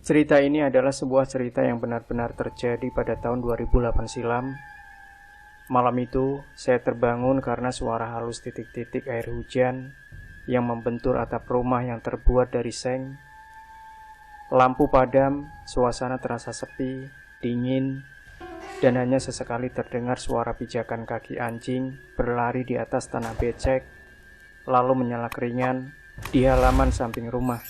Cerita ini adalah sebuah cerita yang benar-benar terjadi pada tahun 2008 silam. Malam itu, saya terbangun karena suara halus titik-titik air hujan yang membentur atap rumah yang terbuat dari seng. Lampu padam, suasana terasa sepi, dingin, dan hanya sesekali terdengar suara pijakan kaki anjing berlari di atas tanah becek, lalu menyala keringan di halaman samping rumah.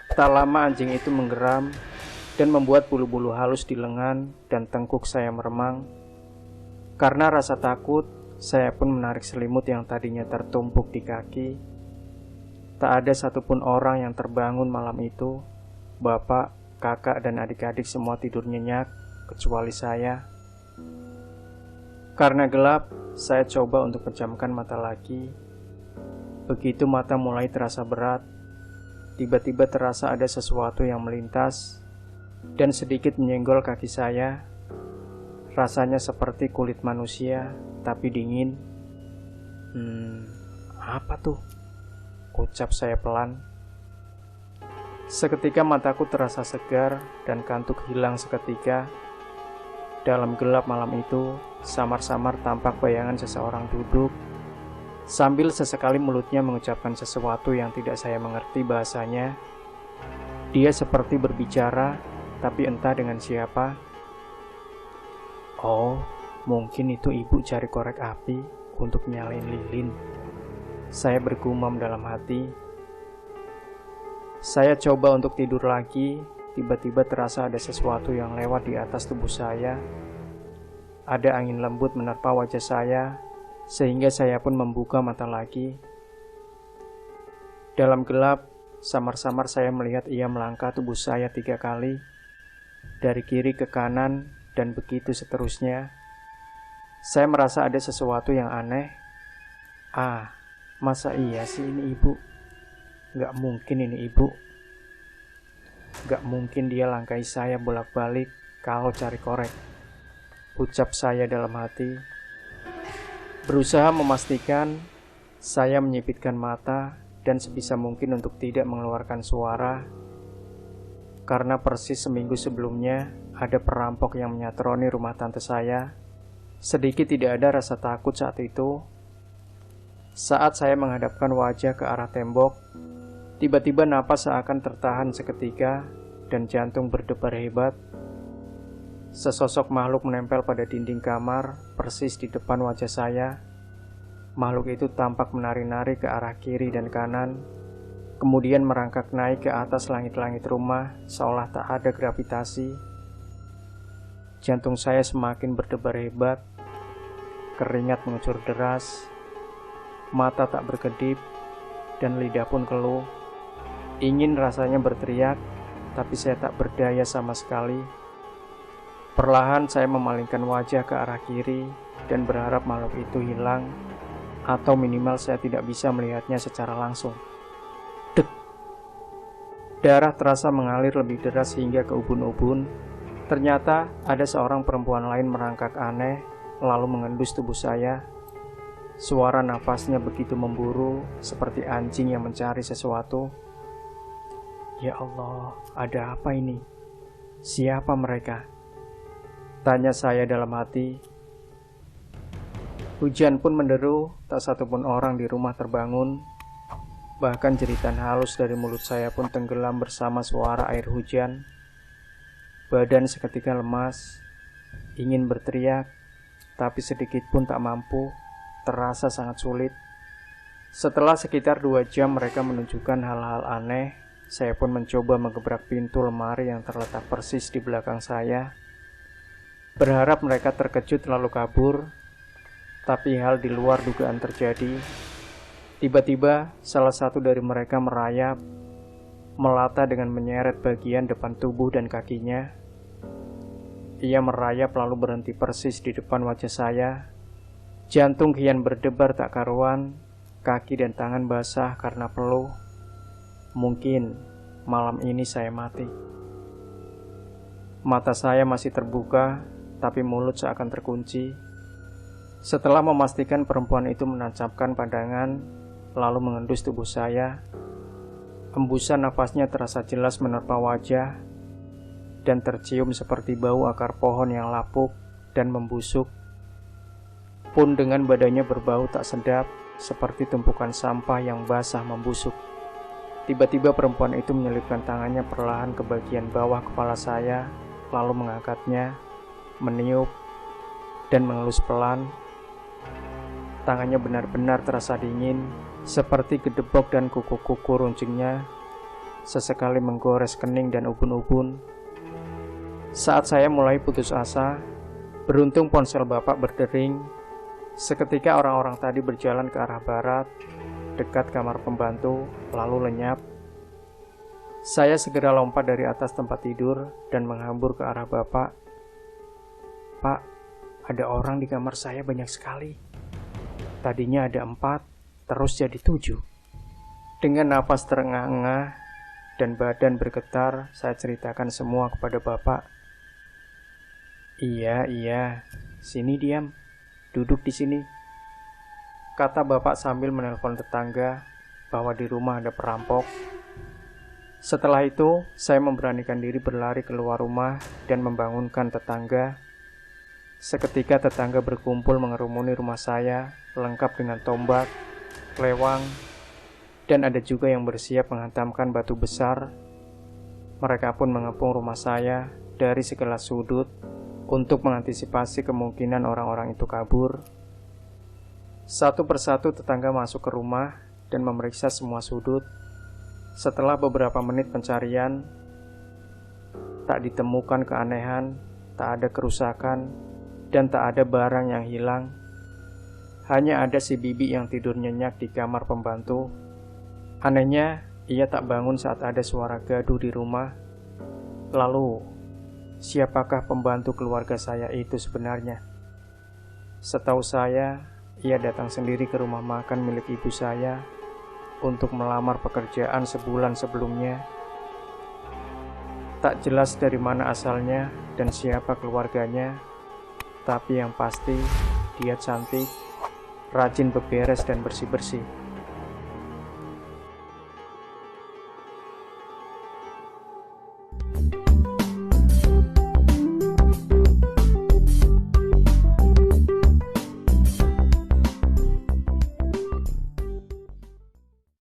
Tak lama anjing itu menggeram dan membuat bulu-bulu halus di lengan dan tengkuk saya meremang. Karena rasa takut, saya pun menarik selimut yang tadinya tertumpuk di kaki. Tak ada satupun orang yang terbangun malam itu. Bapak, kakak, dan adik-adik semua tidur nyenyak, kecuali saya. Karena gelap, saya coba untuk pejamkan mata lagi. Begitu mata mulai terasa berat, tiba-tiba terasa ada sesuatu yang melintas dan sedikit menyenggol kaki saya. Rasanya seperti kulit manusia, tapi dingin. Apa tuh? Ucap saya pelan. Seketika mataku terasa segar dan kantuk hilang seketika. Dalam gelap malam itu, samar-samar tampak bayangan seseorang duduk sambil sesekali mulutnya mengucapkan sesuatu yang tidak saya mengerti bahasanya. Dia seperti berbicara, tapi entah dengan siapa. Oh, mungkin itu ibu cari korek api untuk nyalain lilin. Saya bergumam dalam hati. Saya coba untuk tidur lagi, tiba-tiba terasa ada sesuatu yang lewat di atas tubuh saya. Ada angin lembut menerpa wajah saya, sehingga saya pun membuka mata lagi. Dalam gelap, samar-samar saya melihat ia melangkah tubuh saya 3 kali, dari kiri ke kanan, dan begitu seterusnya. Saya merasa ada sesuatu yang aneh. Masa iya sih ini ibu? Gak mungkin ini ibu. Gak mungkin dia langkai saya bolak-balik kalau cari korek, ucap saya dalam hati. Berusaha memastikan, saya menyipitkan mata dan sebisa mungkin untuk tidak mengeluarkan suara. Karena persis seminggu sebelumnya ada perampok yang menyatroni rumah tante saya. Sedikit tidak ada rasa takut saat itu. Saat saya menghadapkan wajah ke arah tembok, tiba-tiba napas seakan tertahan seketika dan jantung berdebar hebat. Sesosok makhluk menempel pada dinding kamar, persis di depan wajah saya. Makhluk itu tampak menari-nari ke arah kiri dan kanan, kemudian merangkak naik ke atas langit-langit rumah, seolah tak ada gravitasi. Jantung saya semakin berdebar hebat, keringat mengucur deras, mata tak berkedip, dan lidah pun keluh. Ingin rasanya berteriak, tapi saya tak berdaya sama sekali. Perlahan saya memalingkan wajah ke arah kiri dan berharap makhluk itu hilang, atau minimal saya tidak bisa melihatnya secara langsung. Dek! Darah terasa mengalir lebih deras hingga ke ubun-ubun. Ternyata ada seorang perempuan lain merangkak aneh, lalu mengendus tubuh saya. Suara nafasnya begitu memburu, seperti anjing yang mencari sesuatu. Ya Allah, ada apa ini? Siapa mereka? Tanya saya dalam hati. Hujan pun menderu, tak satupun orang di rumah terbangun. Bahkan jeritan halus dari mulut saya pun tenggelam bersama suara air hujan. Badan seketika lemas, ingin berteriak, tapi sedikit pun tak mampu, terasa sangat sulit. Setelah sekitar 2 jam mereka menunjukkan hal-hal aneh, saya pun mencoba mengebrak pintu lemari yang terletak persis di belakang saya. Berharap mereka terkejut lalu kabur, tapi hal di luar dugaan terjadi. Tiba-tiba salah satu dari mereka merayap, melata dengan menyeret bagian depan tubuh dan kakinya. Ia merayap lalu berhenti persis di depan wajah saya. Jantung kian berdebar tak karuan, kaki dan tangan basah karena peluh. Mungkin malam ini saya mati. Mata saya masih terbuka, tapi mulut seakan terkunci. Setelah memastikan perempuan itu menancapkan pandangan, lalu mengendus tubuh saya. Hembusan nafasnya terasa jelas menerpa wajah dan tercium seperti bau akar pohon yang lapuk dan membusuk. Pun dengan badannya berbau tak sedap seperti tumpukan sampah yang basah membusuk. Tiba-tiba perempuan itu menyelipkan tangannya perlahan ke bagian bawah kepala saya, lalu mengangkatnya, meniup, dan mengelus pelan. Tangannya benar-benar terasa dingin, seperti gedebok dan kuku-kuku runcingnya sesekali menggores kening dan ubun-ubun. Saat saya mulai putus asa, beruntung ponsel bapak berdering. Seketika orang-orang tadi berjalan ke arah barat, dekat kamar pembantu, lalu lenyap. Saya segera lompat dari atas tempat tidur dan menghambur ke arah bapak. Pak, ada orang di kamar saya banyak sekali. Tadinya ada 4, terus jadi 7. Dengan napas terengah-engah dan badan bergetar, saya ceritakan semua kepada bapak. Iya, sini diam, duduk di sini, kata bapak sambil menelpon tetangga bahwa di rumah ada perampok. Setelah itu, saya memberanikan diri berlari keluar rumah dan membangunkan tetangga. Seketika tetangga berkumpul mengerumuni rumah saya, lengkap dengan tombak, lewang, dan ada juga yang bersiap menghantamkan batu besar. Mereka pun mengepung rumah saya dari segala sudut untuk mengantisipasi kemungkinan orang-orang itu kabur. Satu persatu tetangga masuk ke rumah dan memeriksa semua sudut. Setelah beberapa menit pencarian, tak ditemukan keanehan, tak ada kerusakan, dan tak ada barang yang hilang. Hanya ada si bibi yang tidur nyenyak di kamar pembantu. Anehnya, ia tak bangun saat ada suara gaduh di rumah. Lalu, siapakah pembantu keluarga saya itu sebenarnya? Setahu saya, ia datang sendiri ke rumah makan milik ibu saya untuk melamar pekerjaan sebulan sebelumnya. Tak jelas dari mana asalnya dan siapa keluarganya, tapi yang pasti dia cantik, rajin beberes dan bersih-bersih.